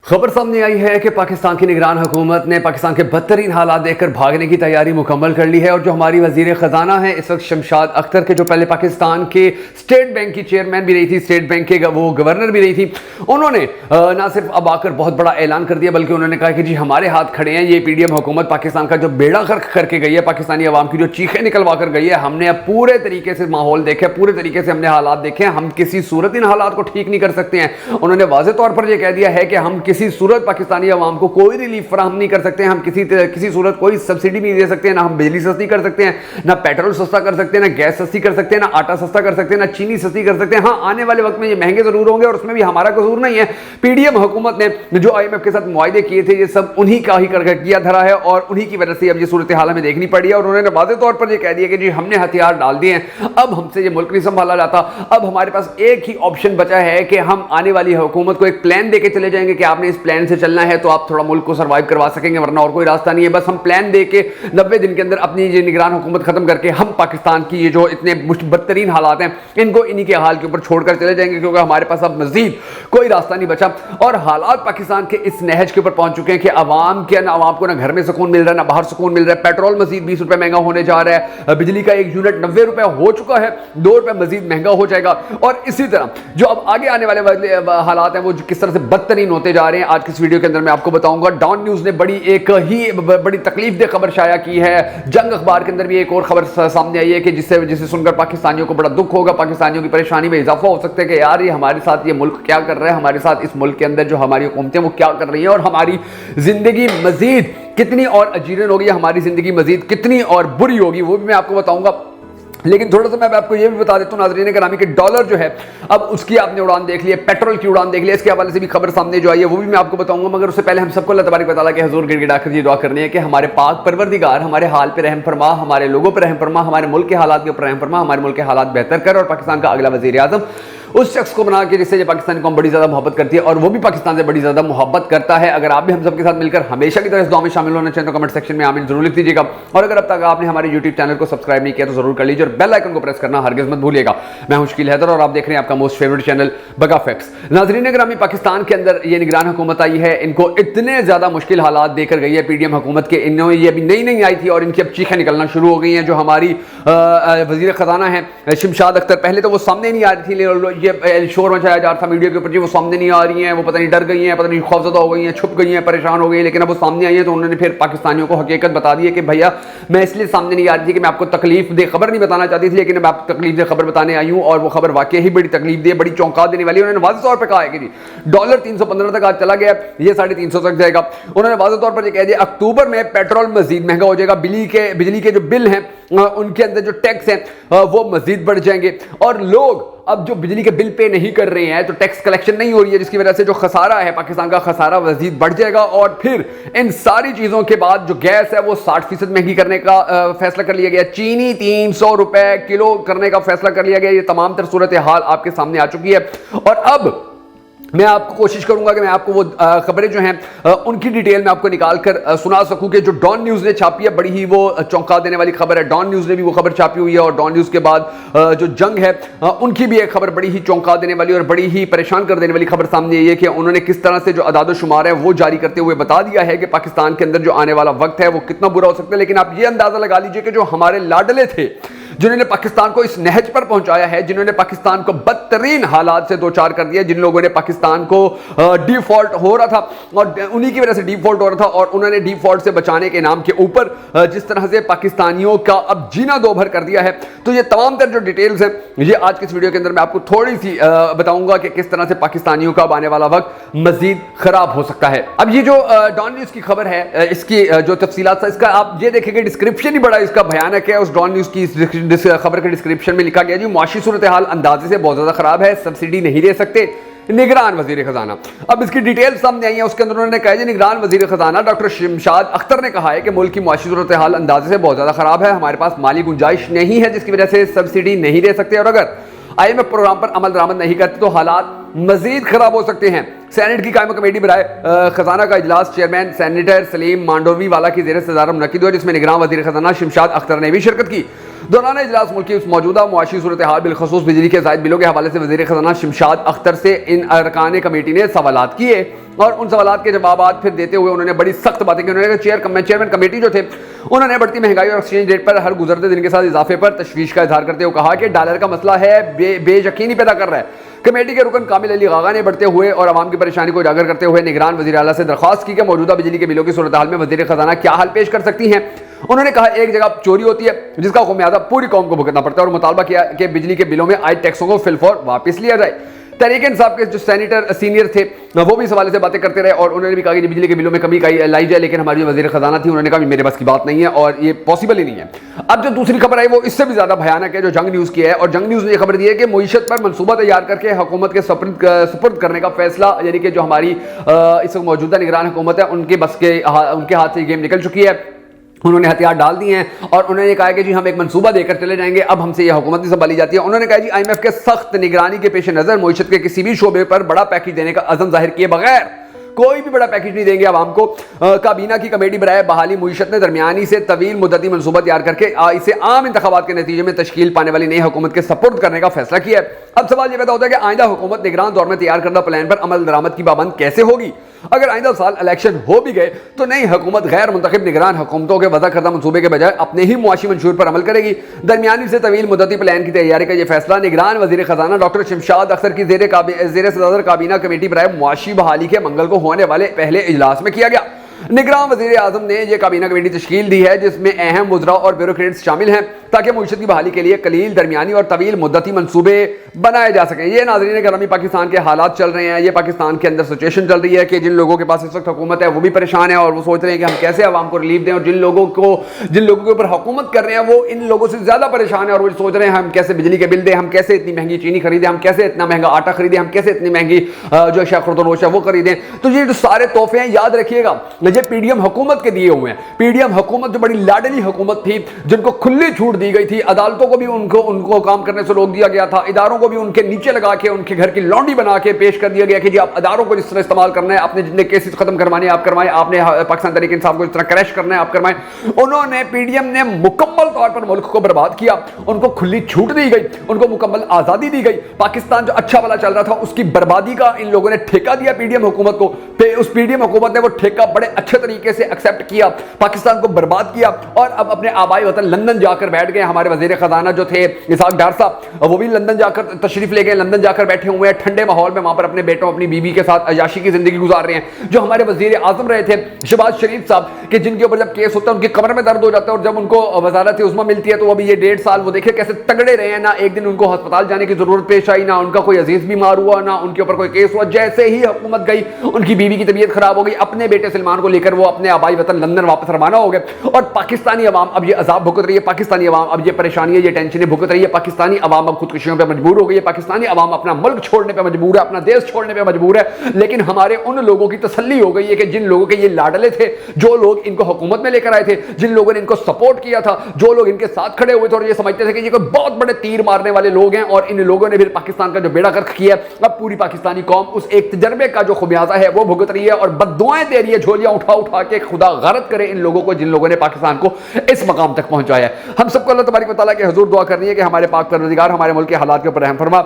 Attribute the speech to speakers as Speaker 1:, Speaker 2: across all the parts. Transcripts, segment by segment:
Speaker 1: खबर सामने आई है कि पाकिस्तान की निगरान हुकूमत ने पाकिस्तान के बदतरीन हालात देखकर भागने की तैयारी मुकम्मल कर ली है। और जो हमारी वजीर खजाना है इस वक्त शमशाद अख्तर के, जो पहले पाकिस्तान के स्टेट बैंक की चेयरमैन भी रही थी, स्टेट बैंक के वो गवर्नर भी रही थी, उन्होंने ना सिर्फ अब आकर बहुत बड़ा ऐलान कर दिया बल्कि उन्होंने कहा कि जी हमारे हाथ खड़े हैं। ये पीडीएम हुकूमत पाकिस्तान का जो बेड़ा गर्क करके गई है, पाकिस्तानी अवाम की जो चीखें निकलवा कर गई है, हमने अब पूरे तरीके से माहौल देखे, पूरे तरीके से हमने हालात देखे, हम किसी सूरत इन हालात को ठीक नहीं कर सकते हैं। उन्होंने वाज़ेह तौर पर यह कह दिया है कि हम किसी सूरत पाकिस्तानी अवाम को कोई रिलीफ फराहम नहीं कर सकते हैं, हम किसी सूरत कोई सब्सिडी नहीं दे सकते हैं, ना हम बिजली सस्ती कर सकते हैं, ना पेट्रोल सस्ता कर सकते हैं, ना गैस सस्ती कर सकते हैं, ना आटा सस्ता कर सकते हैं, ना चीनी सस्ती कर सकते हैं। हाँ, आने वाले वक्त में ये महंगे जरूर होंगे और उसमें भी हमारा कसूर नहीं है। पीडीएम हुकूमत ने जो आईएमएफ के साथ मुआहदे किए थे, ये सब उन्हीं का ही करके किया धरा है और उन्हीं की वजह से अब ये सूरत हाल हमें देखनी पड़ी है। और उन्होंने वाज़ेह तौर पर यह कह दिया कि जी हमने हथियार डाल दिए हैं, अब हमसे ये मुल्क नहीं संभाला जाता, अब हमारे पास एक ही ऑप्शन बचा है कि हम आने वाली हुकूमत को एक प्लान देके चले जाएंगे कि आपने इस प्लान से चलना है तो आप थोड़ा मुल्क को सर्वाइव करवा सकेंगे, वरना और कोई रास्ता नहीं है। बस हम प्लान दे के 90 दिन के अंदर अपनी ये निगरान हुकूमत खत्म करके हम पाकिस्तान की ये जो इतने बदतरीन हालात हैं इनको इन्हीं के हाल के ऊपर छोड़कर चले जाएंगे, क्योंकि हमारे पास अब मजीद कोई रास्ता नहीं बचा। और हालात पाकिस्तान के इस नहज के ऊपर पहुंच चुके हैं कि आवाम को ना घर में सुकून मिल रहा है, ना बाहर सुकून मिल रहा है। पेट्रोल मजीद 20 रुपए महंगा होने जा रहा है, बिजली का एक यूनिट 90 रुपए हो चुका है, 2 रुपए मजीद महंगा हो जाएगा। और इसी तरह जो अब आगे आने वाले हालात हैं वो किस तरह से बदतरीन होते जा रहे हैं, आज की इस वीडियो के अंदर मैं आपको बताऊंगा। डॉन न्यूज ने बड़ी तकलीफदेह खबर शाया की है। जंग अखबार के अंदर भी एक और खबर सामने आई है कि जिसे सुनकर पाकिस्तानियों को बड़ा दुख होगा, पाकिस्तानियों की परेशानी में इजाफा हो सकता है कि यार ये हमारे साथ ये मुल्क क्या कर रहा है, हमारे साथ इस मुल्क के अंदर जो हमारी हुकूमतें वो क्या कर रही हैं और हमारी जिंदगी मजीद कितनी और अजीरन होगी, हमारी जिंदगी मजीद कितनी और बुरी होगी, वो भी मैं आपको बताऊंगा। लेकिन थोड़ा सा मैं आपको ये भी बता देता हूँ नाज़रीन करामी कि डॉलर जो है अब उसकी आपने उड़ान देख ली है, पेट्रोल की उड़ान देख ली है, इसके हवाले से भी खबर सामने जो आई है वो भी मैं आपको बताऊंगा। मगर उससे पहले हम सबको अल्लाह तबारक व तआला के हुजूर गिड़गिड़ा कर ये दुआ करनी है कि हमारे पाक परवरदिगार हमारे हाल पे रहम फरमा, हमारे लोगों पर रहम फरमा, हमारे मुल्क के हालात के ऊपर रहम फरमा, हमारे मुल्क के हालात बेहतर कर और पाकिस्तान का अगला वज़ीर आज़म उस शख्स को बना के जिससे ये पाकिस्तान को बड़ी ज़्यादा मोहब्बत करती है और वो भी पाकिस्तान से बड़ी ज़्यादा मोहब्बत करता है। अगर आप भी हम सबके साथ मिलकर हमेशा की तरह इस दुआ में शामिल होना चाहें तो कमेंट सेक्शन में आमीन जरूर लिख दीजिएगा। और अगर अब तक आपने हमारे यूट्यूब चैनल को सब्सक्राइब नहीं किया तो जरूर कर लीजिए और बेल आइकन को प्रेस करना हरगिज़ मत भूलिएगा। मैं हूं शकील हैदर और आप देख रहे हैं आपका मोस्ट फेवरेट चैनल बगा फैक्ट्स। नाज़रीन ग्रामी, पाकिस्तान के अंदर ये निगरान हुकूमत आई है, इनको इतने ज़्यादा मुश्किल हालात देकर गई है पीडीएम हुकूमत के। इन्होंने ये अभी नई आई थी और इनकी अब चीखें निकलना शुरू हो गई हैं। जो हमारी वज़ीर ख़जाना है शमशाद अख्तर, पहले तो वो सामने नहीं आ रही थी, ये शोर मचाया जा रहा था मीडिया के ऊपर जी वो सामने नहीं आ रही हैं, वो पता नहीं डर गई हैं, पता नहीं खौफज़दा हो गई हैं, छुप गई हैं, परेशान हो गई हैं। लेकिन अब वो सामने आई है तो उन्होंने फिर पाकिस्तानियों को हकीकत बता दी है कि भैया मैं इसलिए सामने नहीं आ रही थी कि मैं आपको तकलीफ दे खबर नहीं बताना चाहती थी, लेकिन मैं आपको तकलीफ दे खबर बताने आई हूँ और वो खबर वाकई ही बड़ी तकलीफ दे, बड़ी चौंका देने वाली है। उन्होंने वाज़ेह तौर पर कहा है कि जी डॉलर 315 तक आज चला गया, ये 350 तक जाएगा। उन्होंने वाज़ेह तौर पर यह कह दिया अक्टूबर में पेट्रोल मजीद महंगा हो जाएगा, बिजली के जो बिल हैं उनके अंदर जो टैक्स हैं वो मजीद बढ़ जाएंगे और लोग अब जो बिजली के बिल पे नहीं कर रहे हैं तो टैक्स कलेक्शन नहीं हो रही है, जिसकी वजह से जो खसारा है पाकिस्तान का खसारा मजीद बढ़ जाएगा। और फिर इन सारी चीज़ों के बाद जो गैस है वो 60% महंगी करने का फैसला कर लिया गया, चीनी 300 रुपए किलो करने का फैसला कर लिया गया। ये तमाम तर सूरत हाल आपके सामने आ चुकी है और अब मैं आपको कोशिश करूंगा कि मैं आपको वो खबरें जो हैं उनकी डिटेल में आपको निकाल कर सुना सकूं कि जो डॉन न्यूज़ ने छापी है बड़ी ही वो चौंका देने वाली खबर है। डॉन न्यूज़ ने भी वो खबर छापी हुई है और डॉन न्यूज़ के बाद जो जंग है उनकी भी एक खबर बड़ी ही चौंका देने वाली और बड़ी ही परेशान कर देने वाली खबर सामने आई है कि उन्होंने किस तरह से जो अदाद शुमार है वो जारी करते हुए बता दिया है कि पाकिस्तान के अंदर जो आने वाला वक्त है वो कितना बुरा हो सकता है। लेकिन आप ये अंदाजा लगा लीजिए कि जो हमारे लाडले थे, जिन्होंने पाकिस्तान को इस नहज पर पहुंचाया है, जिन्होंने पाकिस्तान को बदतरीन हालात से दो चार कर दिया, जिन लोगों ने पाकिस्तान को डिफॉल्ट हो रहा था और उन्हीं की वजह से डिफॉल्ट हो रहा था और उन्होंने डिफॉल्ट से बचाने के नाम के ऊपर जिस तरह से पाकिस्तानियों का अब जीना दो भर कर दिया है, तो ये तमाम तर जो डिटेल्स हैं ये आज के इस वीडियो के अंदर मैं आपको थोड़ी सी बताऊंगा कि किस तरह से पाकिस्तानियों का अब आने वाला वक्त मजीद खराब हो सकता है। अब ये जो डॉन न्यूज़ की खबर है इसकी जो तफसीलात, इसका आप ये देखेंगे डिस्क्रिप्शन ही बड़ा इसका भयानक है। उस डॉन न्यूज़ की खबर के डिस्क्रिप्शन में लिखा गया जी मुआशी सूरत हाल अंदाजे से बहुत ज्यादा खराब है, सब्सिडी नहीं दे सकते निगरान वजीर खजाना। अब इसकी डिटेल सामने आई है, उसके अंदर उन्होंने कहा निगरान वजीर खजाना डॉक्टर शमशाद अख्तर ने कहा है कि मुल्क की मुआशी सूरत हाल अंदाजे से बहुत ज्यादा खराब है, हमारे पास माली गुंजाइश नहीं है जिसकी वजह से सब्सिडी नहीं दे सकते और अगर आईएमएफ प्रोग्राम पर अमल दरामद नहीं करते तो हालात मजीद खराब हो सकते हैं। सेनेट की कायम कमेटी बराए खजाना का इजलास चेयरमैन सेनेटर सलीम मांडोवी वाला की ज़ेर सदारत मुनक्किद हुआ, जिसमें निगरान वजीर खजाना शमशाद अख्तर ने भी शिरकत की। दौरान इजलास मुल्क की उस मौजूदा मुआशी सूरत हाल बिलखसूस बिजली के जायद बिलों के हवाले से वज़ीर ख़ज़ाना शमशाद अख्तर से इन अरकान कमेटी ने सवालात किए और उन सवालात के जवाब फिर देते हुए उन्होंने बड़ी सख्त बातें की। उन्होंने चेयरमैन कमेटी जो थे उन्होंने बढ़ती महंगाई और एक्सचेंज रेट पर हर गुजरते दिन के साथ इजाफे पर तशवीश का इजहार करते हुए कहा कि डॉलर का मसला है बेयकीनी पैदा कर रहा है। कमेटी के रुकन कामिल अली गागा ने बढ़ते हुए और आवाम की परेशानी को उजागर करते हुए निगरान वज़ीर आला से दरख्वास्त की कि मौजूदा बिजली के बिलों की सूरत हाल में वज़ीर ख़ज़ाना क्या हल पेश कर सकती हैं। उन्होंने कहा एक जगह चोरी होती है जिसका खुमियाजा पूरी कौम को भुगतना पड़ता है और मुतालबा किया कि बिजली के बिलों में आए टैक्सों को फिलफौर वापस लिया जाए। तहरीक इंसाफ के जो सेनेटर सीनियर थे वो भी इस हवाले से बातें करते रहे और उन्होंने भी कहा कि बिजली के बिलों में कमी लाई जाए, लेकिन हमारी वज़ीर ख़ज़ाना थी उन्होंने कहा मेरे बस की बात नहीं है और ये पॉसिबल ही नहीं है। अब जो दूसरी खबर आई वो इससे भी ज़्यादा भयानक है, जो जंग न्यूज़ की है। और जंग न्यूज़ ने यह खबर दी है कि मुईशत पर मनसूबा तैयार करके हुकूमत के सुपुर्द करने का फैसला, यानी कि जो हमारी इस वक्त मौजूदा निगरान हुकूमत है उनके हाथ से गेम निकल चुकी है। उन्होंने हथियार डाल दिए हैं और उन्होंने कहा कि जी हम एक मंसूबा देकर चले जाएंगे, अब हमसे यह हुकूमत नहीं संभाली जाती है। उन्होंने कहा जी IMF के सख्त निगरानी के पेश नज़र मुईशत के किसी भी शोबे पर बड़ा पैकेज देने का अज़म जाहिर किए बगैर कोई भी बड़ा पैकेज नहीं देंगे आवाम को। काबीना की कमेटी बराए बहाली मुईशत ने दरमियानी से तवील मुद्दती मनसूबा तैयार करके इसे आम इंतखाबात के नतीजे में तश्कील पाने वाली नई हुकूमत के सपुर्द करने का फैसला किया है। अब सवाल यह पैदा होता है कि आइंदा हुकूमत निगरान दौर में तैयार करदा प्लान पर अमल दरामद की पाबंद कैसे होगी। अगर आइंदा साल इलेक्शन हो भी गए तो नई हुकूमत गैर मुंतखब निगरान हुकूमतों के वज़ा करदा मनसूबे के बजाय अपने ही मुआशी मंशूर पर अमल करेगी। दरमियानी से तवील मुद्दती प्लान की तैयारी का यह फैसला निगरान वज़ीर ख़ज़ाना डॉक्टर शमशाद अख्तर की ज़ेर सदर काबीना कमेटी बराए मुआशी बहाली के मंगल को होने वाले पहले इजलास में किया गया। निगरान वज़ीर आज़म ने यह काबीना कमेटी तश्कील दी है जिसमें अहम वज़रा और ब्यूरोक्रेट्स शामिल हैं ताकि मुईशत की बहाली के लिए कलील, दरमियानी और तवील मुद्दती मनसूबे बनाए जा सकें। ये नाज़रीन गिरामी पाकिस्तान के हालात चल रहे हैं, ये पाकिस्तान के अंदर सिचुएशन चल रही है कि जिन लोगों के पास इस वक्त हुकूमत है वो भी परेशान है और वो सोच रहे हैं कि हम कैसे आवाम को रिलीफ दें, और जिन लोगों के ऊपर हुकूमत कर रहे हैं वो इन लोगों से ज़्यादा परेशान है और वो सोच रहे हैं हम कैसे बिजली के बिल दें, हम कैसे इतनी महंगी चीनी खरीदें, हम कैसे इतना महंगा आटा खरीदें, हम कैसे इतनी महंगी जो शख्रतनोश है वो खरीदें। तो ये जो सारे तोहफे हैं याद रखिएगा ये PDM हुकूमत के दिए हुए हैं। PDM हुकूमत जो बड़ी लाडली हुकूमत थी जिनको खुली छूट दी गई थी, अदालतों को भी उनको काम करने से रोक दिया गया था, इदारों को भी उनके नीचे लगा के उनके घर की लौंडी बना के पेश कर दिया गया कि जी आप अदारों को जिस तरह इस्तेमाल करना है, आपने जितने केसेस खत्म करवाने आप करवाएं, आपने पाकिस्तान तहरीक इंसाफ को जिस तरह क्रैश करना है आप करवाएं। उन्होंने PDM ने मुकम्मल तौर पर मुल्क को बर्बाद किया, उनको खुली छूट दी गई, उनको मुकम्मल आजादी दी गई। पाकिस्तान जो अच्छा वाला चल रहा था उसकी बर्बादी का इन लोगों ने ठेका दिया PDM हुकूमत को। उस PDM हुकूमत ने वो ठेका बड़े अच्छे तरीके से एक्सेप्ट किया, पाकिस्तान को बर्बाद किया और अब अपने आबाई वतन लंदन जाकर बैठ गए। हमारे वज़ीर ख़ज़ाना जो थे इसहाक डार साहब वो भी लंदन जाकर तशरीफ ले गए, लंदन जाकर बैठे हुए हैं ठंडे माहौल में, वहां पर अपने बेटों अपनी बीवी के साथ अयाशी की जिंदगी गुजार रहे हैं। जो हमारे वज़ीर आज़म रहे थे शहबाज शरीफ साहब के जिनके ऊपर जब केस होता है उनकी कमर में दर्द हो जाता है और जब उनको वज़ारत उज़्मा मिलती है तो अभी ये 1.5 साल वो देखिए कैसे तगड़े रहे हैं, ना एक दिन उनको अस्पताल जाने की जरूरत पेश आई, ना उनका कोई अजीज बीमार हुआ, ना उनके ऊपर कोई केस हुआ। जैसे ही हुकूमत गई उनकी बीवी की तबीयत खराब हो गई, अपने बेटे सलमान को लेकर वो अपने आबाई वतन लंदन वापस रवाना हो गए और पाकिस्तानी अवाम अब ये अजाब भुगत रही है, पाकिस्तानी अवाम अब ये परेशानियां ये टेंशनें भुगत रही है, पाकिस्तानी अवाम अब खुदकुशियों पर मजबूर हो गई है, पाकिस्तानी अवाम अपना मुल्क छोड़ने पर मजबूर है, अपना देश छोड़ने पर मजबूर है। लेकिन हमारे उन लोगों की तसल्ली हो गई है कि जिन लोगों के ये लाडले थे, जो लोग इनको हुकूमत में लेकर आए थे, जिन लोगों ने इनको सपोर्ट किया था, जो लोग इनके साथ खड़े हुए थे और ये समझते थे कि ये कोई बहुत बड़े तीर मारने वाले लोग हैं और इन लोगों ने फिर पाकिस्तान का जो बेड़ा गर्क किया, अब पूरी पाकिस्तानी कौम उस एक तजर्बे का जो खुमियाजा है वो भुगत रही है और बद्दुआएं दे रही है, झोलियां उठा उठा के। खुदा गरत करे इन लोगों को जिन लोगों ने पाकिस्तान को इस मकाम तक पहुंचाया है। हम सबको अल्लाह तबारक व तआला के हुजूर दुआ करनी है कि हमारे पाक परवरदिगार हमारे मुल्क के हालात के ऊपर रहम फरमा।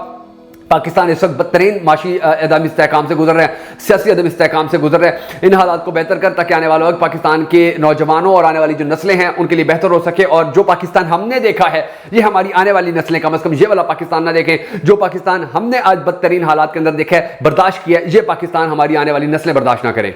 Speaker 1: पाकिस्तान इस वक्त बदतरीन माशी अदम इस्तेहकाम से गुजर रहे हैं, सियासी अदम इस्तेहकाम से गुजर रहे हैं। इन हालात को बेहतर कर ताकि आने वाला वक्त पाकिस्तान के नौजवानों और आने वाली जो नस्लें हैं उनके लिए बेहतर हो सके और जो पाकिस्तान हमने देखा है ये हमारी आने वाली नस्लें कम अज़ कम ये वाला पाकिस्तान ना देखें। जो पाकिस्तान हमने आज बदतरीन हालात के अंदर देखा है, बर्दाश्त किया है, ये पाकिस्तान हमारी आने वाली नस्लें बर्दाश्त ना करें।